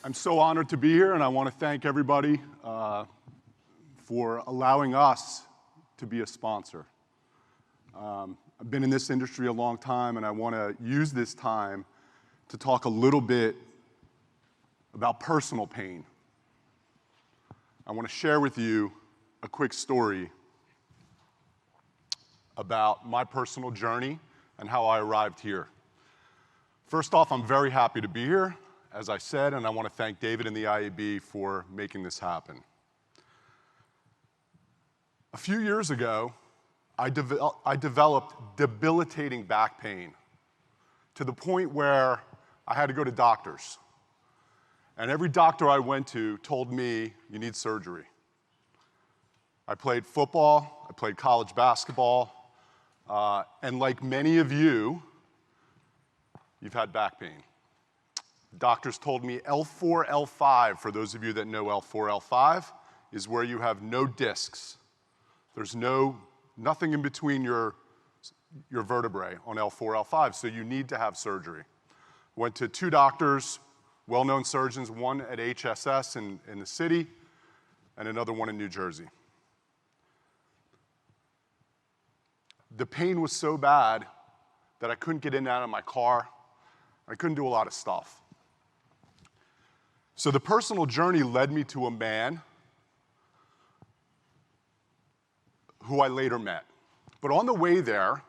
I'm so honored to be here, and I want to thank everybody for allowing us to be a sponsor. I've been in this industry a long time, and I want to use this time to talk a little bit about personal pain. I want to share with you a quick story about my personal journey and how I arrived here. First off, I'm very happy to be here, as I said, and I want to thank David and the IAB for making this happen. A few years ago, I developed debilitating back pain to the point where I had to go to doctors. And every doctor I went to told me, you need surgery. I played football, I played college basketball, and like many of you, you've had back pain. Doctors told me L4, L5, for those of you that know L4, L5, is where you have no discs. There's nothing in between your vertebrae on L4, L5, so you need to have surgery. Went to two doctors, well-known surgeons, one at HSS in the city and another one in New Jersey. The pain was so bad that I couldn't get in and out of my car. I couldn't do a lot of stuff. So the personal journey led me to a man who I later met. But on the way there,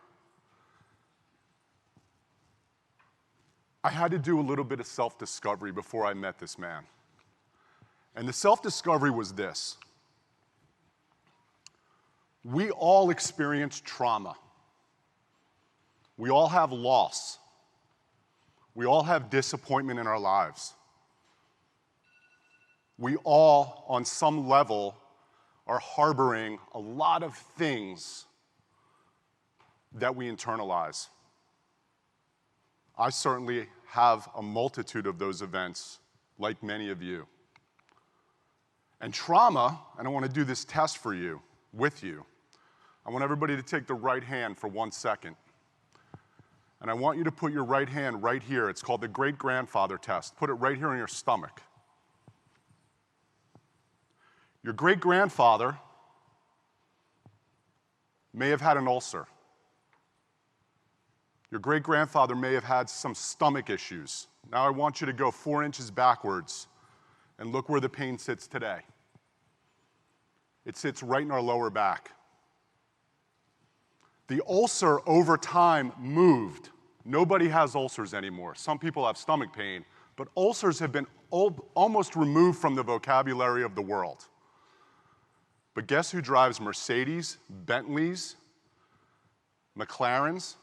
I had to do a little bit of self-discovery before I met this man. And the self-discovery was this. We all experience trauma. We all have loss. We all have disappointment in our lives. We all, on some level, are harboring a lot of things that we internalize. I certainly have a multitude of those events, like many of you. And trauma, and I want to do this test for you, with you. I want everybody to take the right hand for 1 second. And I want you to put your right hand right here. It's called the great-grandfather test. Put it right here on your stomach. Your great-grandfather may have had an ulcer. Your great-grandfather may have had some stomach issues. Now I want you to go 4 inches backwards and look where the pain sits today. It sits right in our lower back. The ulcer over time moved. Nobody has ulcers anymore. Some people have stomach pain, but ulcers have been almost removed from the vocabulary of the world. But guess who drives Mercedes, Bentleys, McLarens?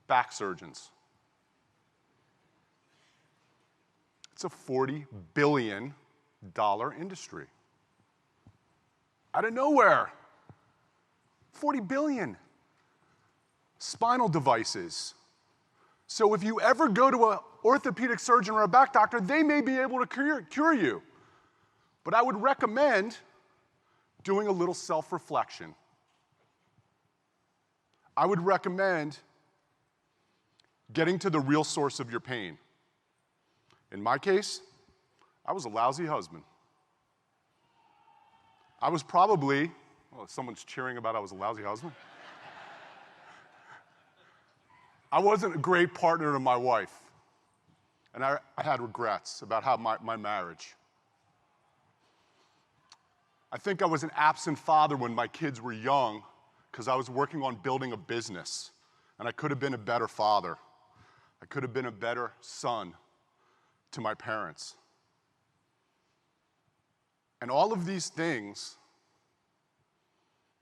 Back surgeons. It's a $40 billion industry. Out of nowhere. 40 billion. Spinal devices. So if you ever go to an orthopedic surgeon or a back doctor, they may be able to cure you. But I would recommend doing a little self-reflection. I would recommend getting to the real source of your pain. In my case, I was a lousy husband. I was probably, well, someone's cheering about I was a lousy husband. I wasn't a great partner to my wife. And I had regrets about how my marriage. I think I was an absent father when my kids were young because I was working on building a business, and I could have been a better father. I could have been a better son to my parents. And all of these things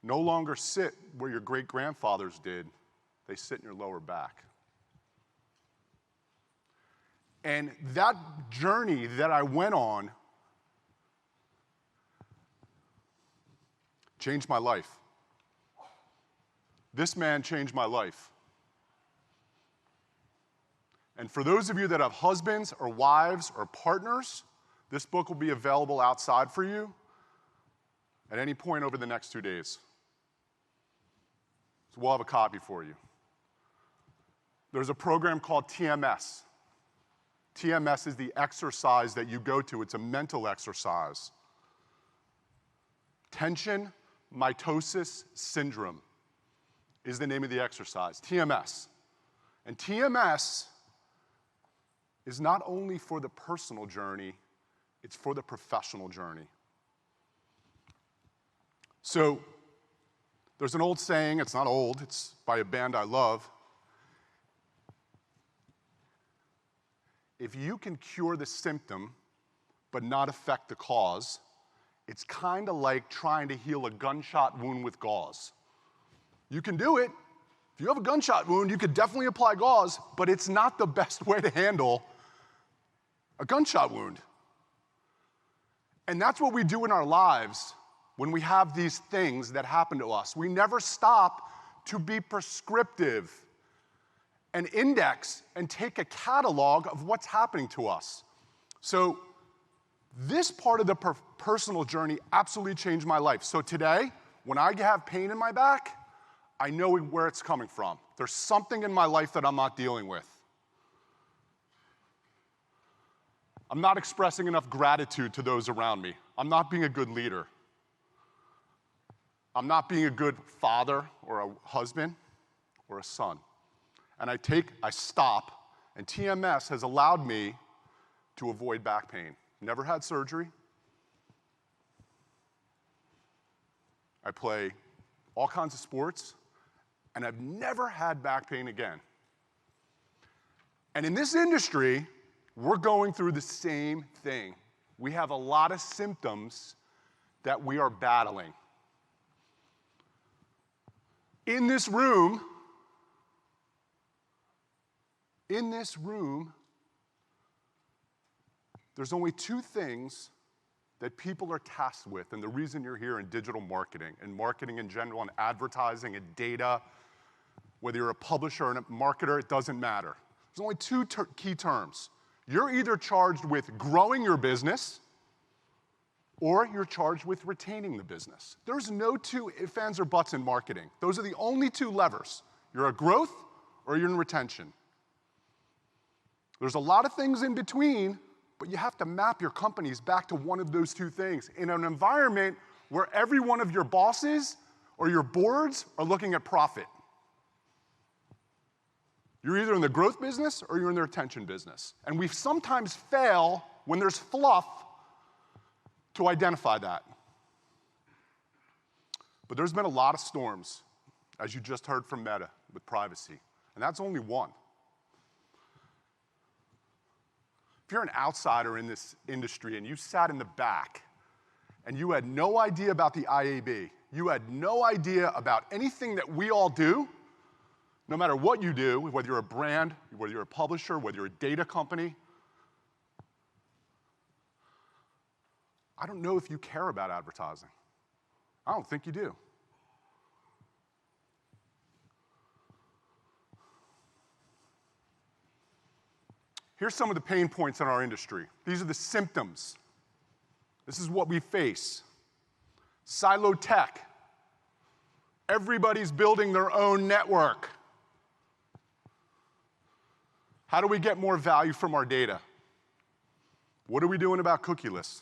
no longer sit where your great-grandfathers did. They sit in your lower back. And that journey that I went on changed my life. This man changed my life. And for those of you that have husbands or wives or partners, this book will be available outside for you at any point over the next 2 days. So we'll have a copy for you. There's a program called TMS, TMS is the exercise that you go to. It's a mental exercise. Tension mitosis syndrome is the name of the exercise, TMS. And TMS is not only for the personal journey, it's for the professional journey. So there's an old saying, it's not old, it's by a band I love. If you can cure the symptom but not affect the cause, it's kind of like trying to heal a gunshot wound with gauze. You can do it. If you have a gunshot wound, you could definitely apply gauze, but it's not the best way to handle a gunshot wound. And that's what we do in our lives when we have these things that happen to us. We never stop to be prescriptive and index and take a catalog of what's happening to us. So this part of the personal journey absolutely changed my life. So today, when I have pain in my back, I know where it's coming from. There's something in my life that I'm not dealing with. I'm not expressing enough gratitude to those around me. I'm not being a good leader. I'm not being a good father or a husband or a son. And I stop, and TMS has allowed me to avoid back pain. Never had surgery. I play all kinds of sports, and I've never had back pain again. And in this industry, we're going through the same thing. We have a lot of symptoms that we are battling. In this room, there's only two things that people are tasked with, and the reason you're here in digital marketing, and marketing in general, and advertising, and data, whether you're a publisher or a marketer, it doesn't matter. There's only two key terms. You're either charged with growing your business, or you're charged with retaining the business. There's no two ifs, ands, or buts in marketing. Those are the only two levers. You're a growth, or you're in retention. There's a lot of things in between, but you have to map your companies back to one of those two things in an environment where every one of your bosses or your boards are looking at profit. You're either in the growth business or you're in the retention business. And we sometimes fail when there's fluff to identify that. But there's been a lot of storms, as you just heard from Meta with privacy, and that's only one. If you're an outsider in this industry and you sat in the back and you had no idea about the IAB, you had no idea about anything that we all do, no matter what you do, whether you're a brand, whether you're a publisher, whether you're a data company, I don't know if you care about advertising. I don't think you do. Here's some of the pain points in our industry. These are the symptoms. This is what we face. Silo tech. Everybody's building their own network. How do we get more value from our data? What are we doing about cookieless?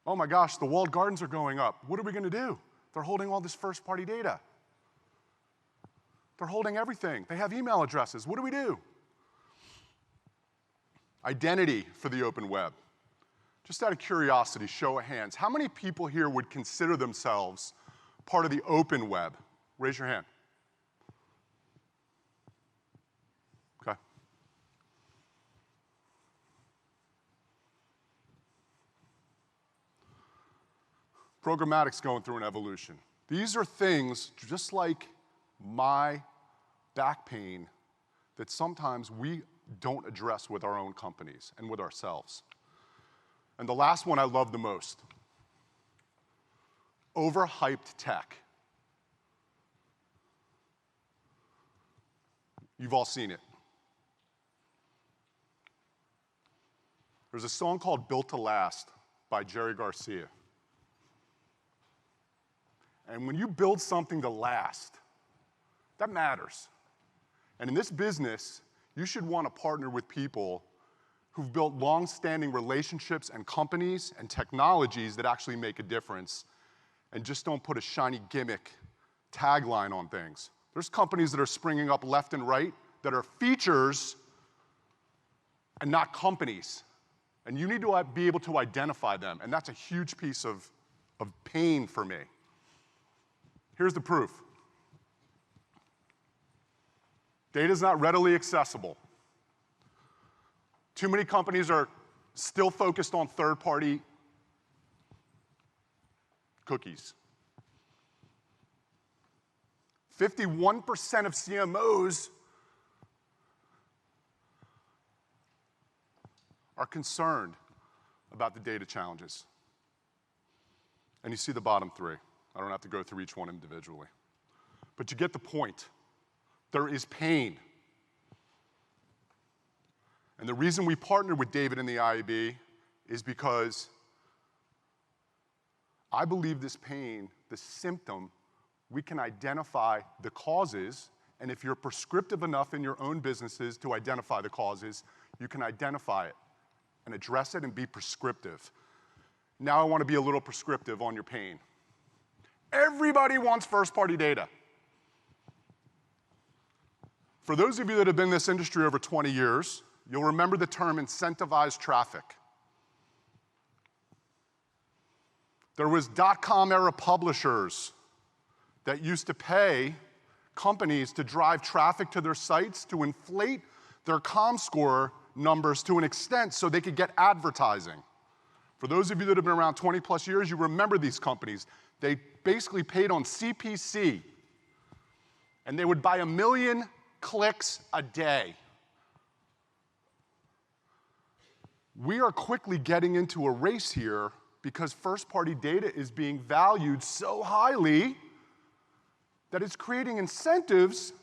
Oh my gosh, the walled gardens are going up. What are we going to do? They're holding all this first-party data. They're holding everything. They have email addresses. What do we do? Identity for the open web. Just out of curiosity, show of hands. How many people here would consider themselves part of the open web? Raise your hand. Okay. Programmatic's going through an evolution. These are things just like my back pain that sometimes we don't address with our own companies and with ourselves. And the last one I love the most. Overhyped tech. You've all seen it. There's a song called Built to Last by Jerry Garcia. And when you build something to last, that matters. And in this business, you should want to partner with people who've built long-standing relationships and companies and technologies that actually make a difference, and just don't put a shiny gimmick tagline on things. There's companies that are springing up left and right that are features and not companies. And you need to be able to identify them, and that's a huge piece of pain for me. Here's the proof. Data is not readily accessible. Too many companies are still focused on third-party cookies. 51% of CMOs are concerned about the data challenges. And you see the bottom three. I don't have to go through each one individually. But you get the point. There is pain. And the reason we partnered with David and the IAB is because I believe this pain, the symptom, we can identify the causes, and if you're prescriptive enough in your own businesses to identify the causes, you can identify it and address it and be prescriptive. Now I want to be a little prescriptive on your pain. Everybody wants first-party data. For those of you that have been in this industry over 20 years, you'll remember the term incentivized traffic. There was dot-com era publishers that used to pay companies to drive traffic to their sites to inflate their ComScore numbers to an extent so they could get advertising. For those of you that have been around 20 plus years, you remember these companies. They basically paid on CPC, and they would buy 1 million clicks a day. We are quickly getting into a race here because first-party data is being valued so highly that it's creating incentives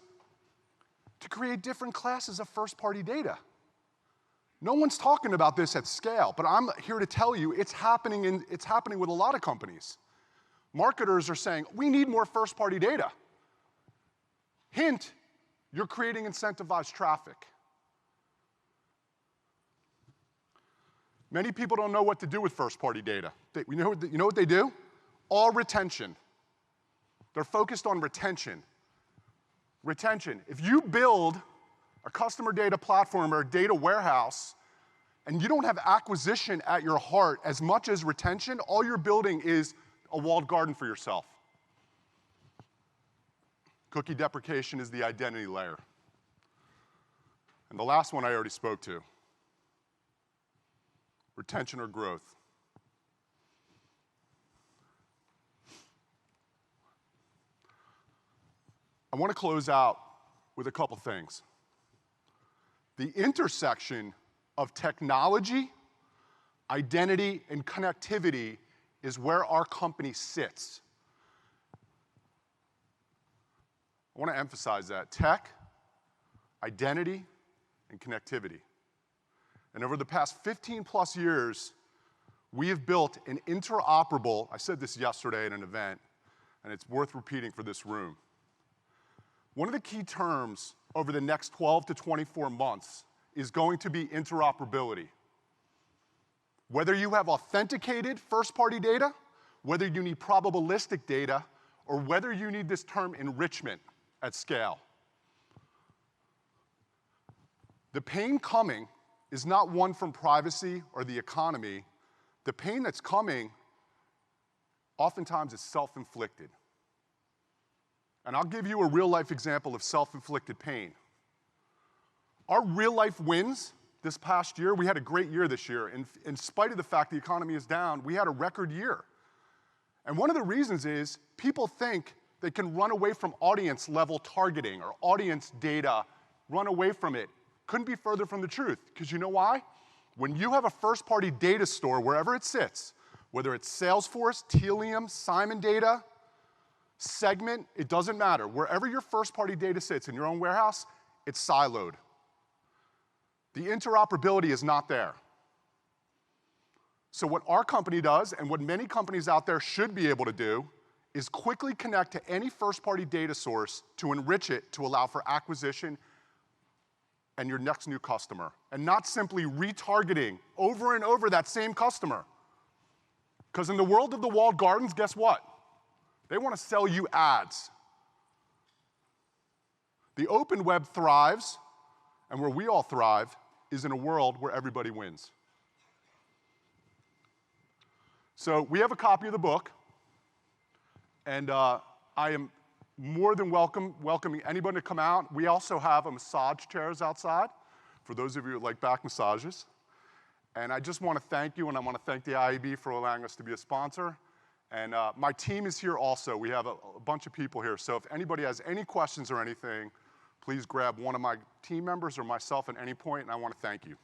to create different classes of first-party data. No one's talking about this at scale, but I'm here to tell you it's happening with a lot of companies. Marketers are saying, we need more first-party data. Hint, you're creating incentivized traffic. Many people don't know what to do with first-party data. You know what they do? All retention. They're focused on retention. Retention. If you build a customer data platform or a data warehouse and you don't have acquisition at your heart as much as retention, all you're building is a walled garden for yourself. Cookie deprecation is the identity layer. And the last one I already spoke to. Retention or growth. I want to close out with a couple things. The intersection of technology, identity, and connectivity is where our company sits. I want to emphasize that. Tech, identity, and connectivity. And over the past 15 plus years, we have built an interoperable, I said this yesterday at an event, and it's worth repeating for this room. One of the key terms over the next 12 to 24 months is going to be interoperability. Whether you have authenticated first-party data, whether you need probabilistic data, or whether you need this term enrichment at scale. The pain coming is not one from privacy or the economy. The pain that's coming oftentimes is self-inflicted. And I'll give you a real-life example of self-inflicted pain. Our real-life wins this past year, we had a great year this year. In spite of the fact the economy is down, we had a record year. And one of the reasons is people think they can run away from audience-level targeting or audience data, run away from it. Couldn't be further from the truth, because you know why? When you have a first-party data store, wherever it sits, whether it's Salesforce, Telium, Simon Data, Segment, it doesn't matter. Wherever your first-party data sits in your own warehouse, it's siloed. The interoperability is not there. So what our company does, and what many companies out there should be able to do, is quickly connect to any first-party data source to enrich it to allow for acquisition and your next new customer, and not simply retargeting over and over that same customer. Because in the world of the walled gardens, guess what? They want to sell you ads. The open web thrives, and where we all thrive is in a world where everybody wins. So we have a copy of the book, and I am more than welcoming anybody to come out. We also have massage chairs outside for those of you who like back massages. And I just want to thank you, and I want to thank the IAB for allowing us to be a sponsor. And my team is here also. We have a bunch of people here. So if anybody has any questions or anything, please grab one of my team members or myself at any point, and I want to thank you.